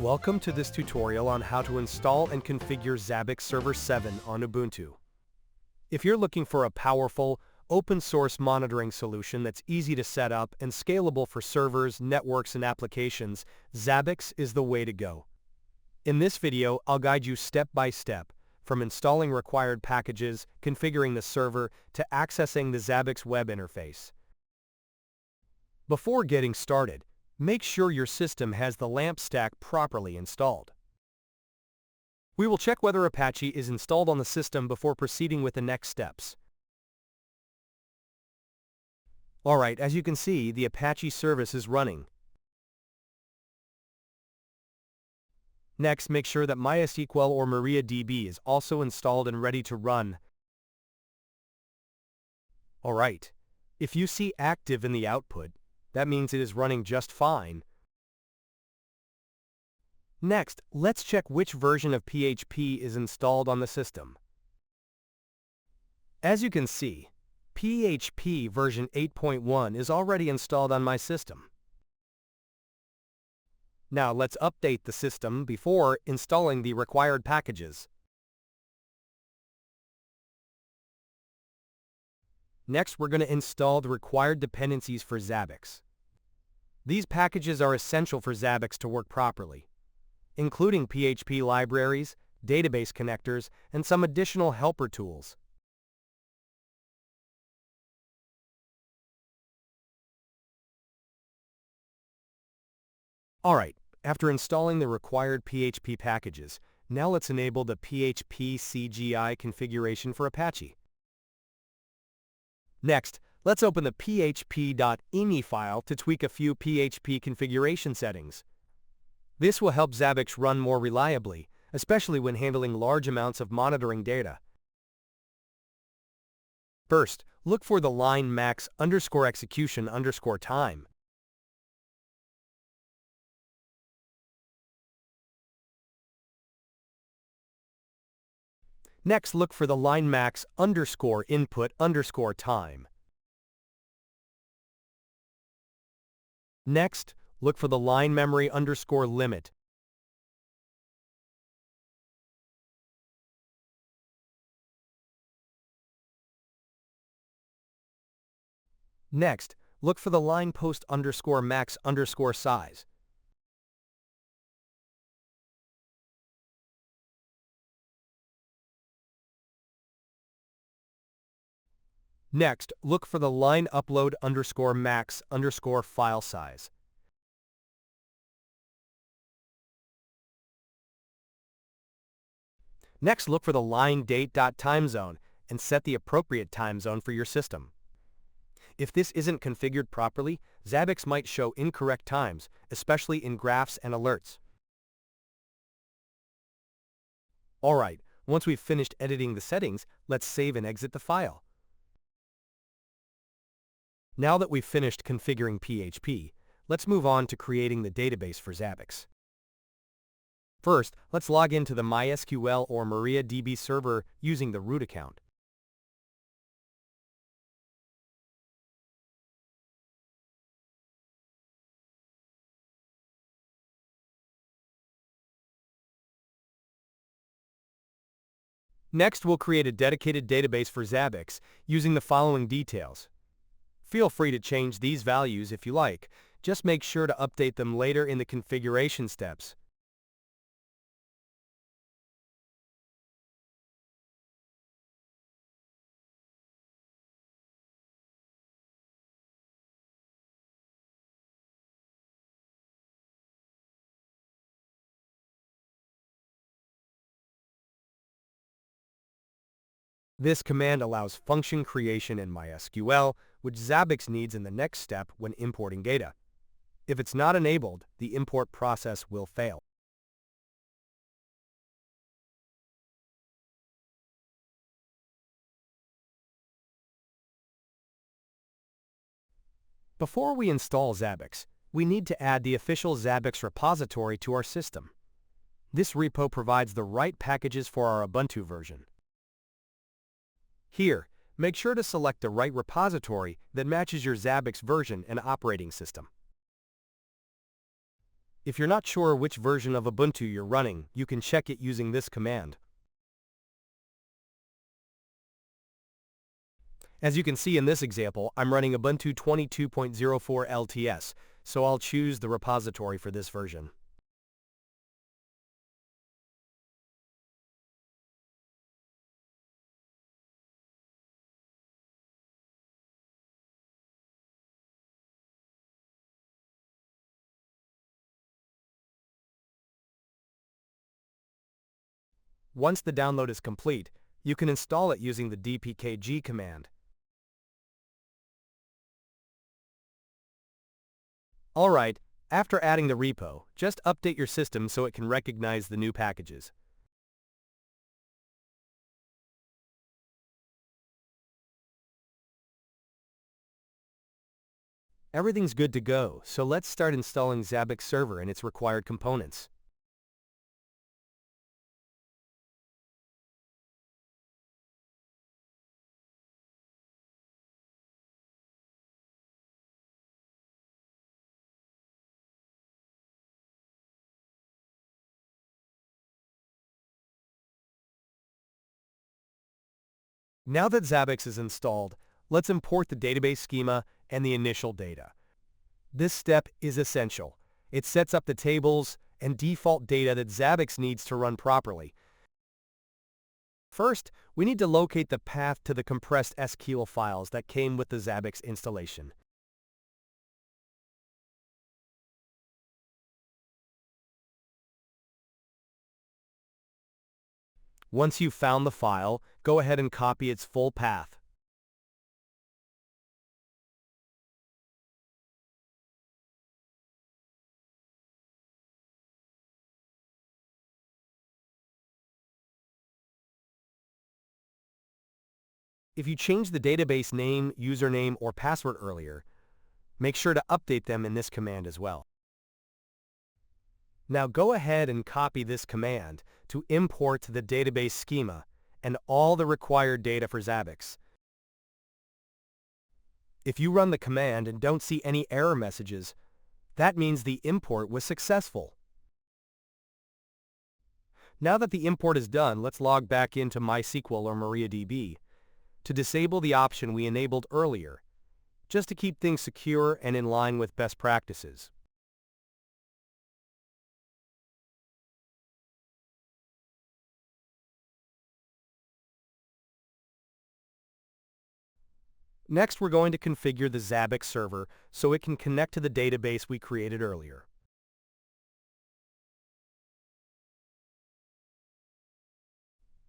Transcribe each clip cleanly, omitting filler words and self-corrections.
Welcome to this tutorial on how to install and configure Zabbix Server 7 on Ubuntu. If you're looking for a powerful, open-source monitoring solution that's easy to set up and scalable for servers, networks, and applications, Zabbix is the way to go. In this video, I'll guide you step by step, from installing required packages, configuring the server, to accessing the Zabbix web interface. Before getting started, make sure your system has the LAMP stack properly installed. We will check whether Apache is installed on the system before proceeding with the next steps. Alright, as you can see, the Apache service is running. Next, make sure that MySQL or MariaDB is also installed and ready to run. Alright, if you see active in the output, that means it is running just fine. Next, let's check which version of PHP is installed on the system. As you can see, PHP version 8.1 is already installed on my system. Now let's update the system before installing the required packages. Next, we're going to install the required dependencies for Zabbix. These packages are essential for Zabbix to work properly, including PHP libraries, database connectors, and some additional helper tools. Alright, after installing the required PHP packages, now let's enable the PHP CGI configuration for Apache. Next, let's open the php.ini file to tweak a few PHP configuration settings. This will help Zabbix run more reliably, especially when handling large amounts of monitoring data. First, look for the line max_execution_time. Next, look for the line max_input_time. Next, look for the line memory_limit. Next, look for the line post_max_size. Next, look for the line upload_max_file size. Next, look for the line date.timezone and set the appropriate time zone for your system. If this isn't configured properly, Zabbix might show incorrect times, especially in graphs and alerts. Alright, once we've finished editing the settings, let's save and exit the file. Now that we've finished configuring PHP, let's move on to creating the database for Zabbix. First, let's log into the MySQL or MariaDB server using the root account. Next, we'll create a dedicated database for Zabbix using the following details. Feel free to change these values if you like. Just make sure to update them later in the configuration steps. This command allows function creation in MySQL, which Zabbix needs in the next step when importing data. If it's not enabled, the import process will fail. Before we install Zabbix, we need to add the official Zabbix repository to our system. This repo provides the right packages for our Ubuntu version. Here, make sure to select the right repository that matches your Zabbix version and operating system. If you're not sure which version of Ubuntu you're running, you can check it using this command. As you can see in this example, I'm running Ubuntu 22.04 LTS, so I'll choose the repository for this version. Once the download is complete, you can install it using the dpkg command. Alright, after adding the repo, just update your system so it can recognize the new packages. Everything's good to go, so let's start installing Zabbix Server and its required components. Now that Zabbix is installed, let's import the database schema and the initial data. This step is essential. It sets up the tables and default data that Zabbix needs to run properly. First, we need to locate the path to the compressed SQL files that came with the Zabbix installation. Once you've found the file, go ahead and copy its full path. If you changed the database name, username, or password earlier, make sure to update them in this command as well. Now go ahead and copy this command to import the database schema and all the required data for Zabbix. If you run the command and don't see any error messages, that means the import was successful. Now that the import is done, let's log back into MySQL or MariaDB to disable the option we enabled earlier, just to keep things secure and in line with best practices. Next, we're going to configure the Zabbix server so it can connect to the database we created earlier.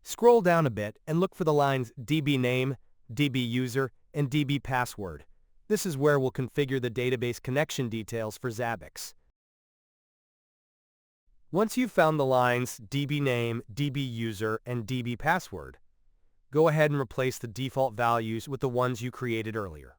Scroll down a bit and look for the lines DB name, DB user, and DB password. This is where we'll configure the database connection details for Zabbix. Once you've found the lines DB name, DB user, and DB password, go ahead and replace the default values with the ones you created earlier.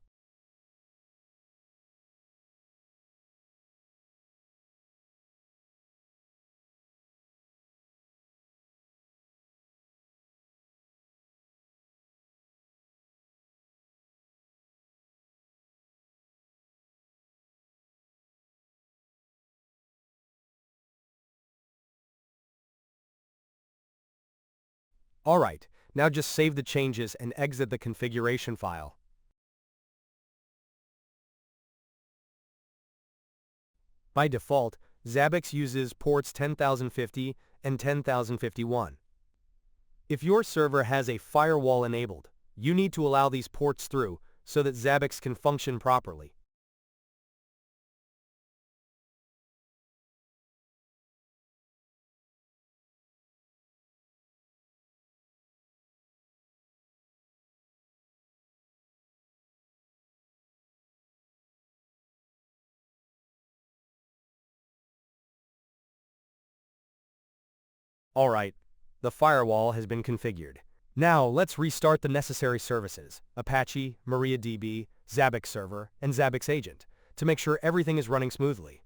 Alright, now just save the changes and exit the configuration file. By default, Zabbix uses ports 10,050 and 10,051. If your server has a firewall enabled, you need to allow these ports through so that Zabbix can function properly. Alright, the firewall has been configured. Now let's restart the necessary services, Apache, MariaDB, Zabbix Server, and Zabbix Agent, to make sure everything is running smoothly.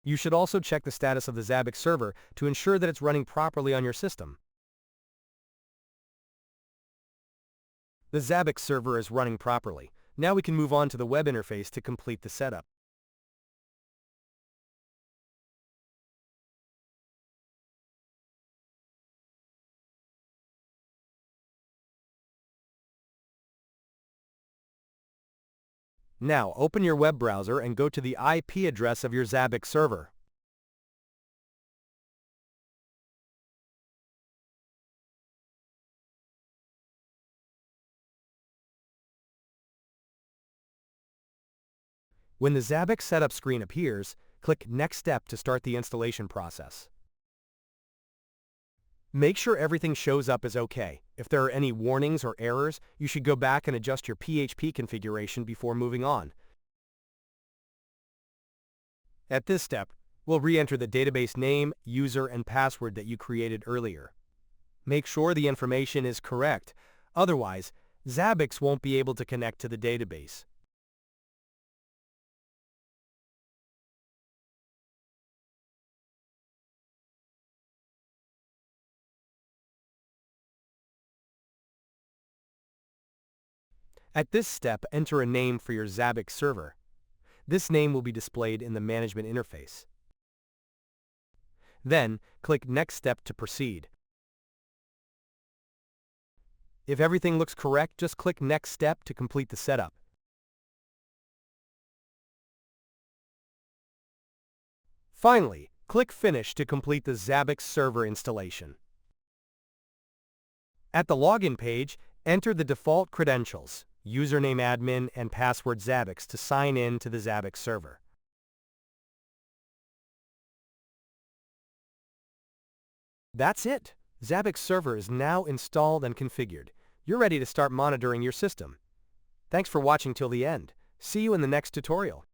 You should also check the status of the Zabbix server to ensure that it's running properly on your system. The Zabbix server is running properly. Now we can move on to the web interface to complete the setup. Now open your web browser and go to the IP address of your Zabbix server. When the Zabbix setup screen appears, click Next Step to start the installation process. Make sure everything shows up as OK. If there are any warnings or errors, you should go back and adjust your PHP configuration before moving on. At this step, we'll re-enter the database name, user, and password that you created earlier. Make sure the information is correct. Otherwise, Zabbix won't be able to connect to the database. At this step, enter a name for your Zabbix server. This name will be displayed in the management interface. Then, click Next Step to proceed. If everything looks correct, just click Next Step to complete the setup. Finally, click Finish to complete the Zabbix server installation. At the login page, enter the default credentials, username admin and password Zabbix to sign in to the Zabbix server. That's it! Zabbix server is now installed and configured. You're ready to start monitoring your system. Thanks for watching till the end. See you in the next tutorial.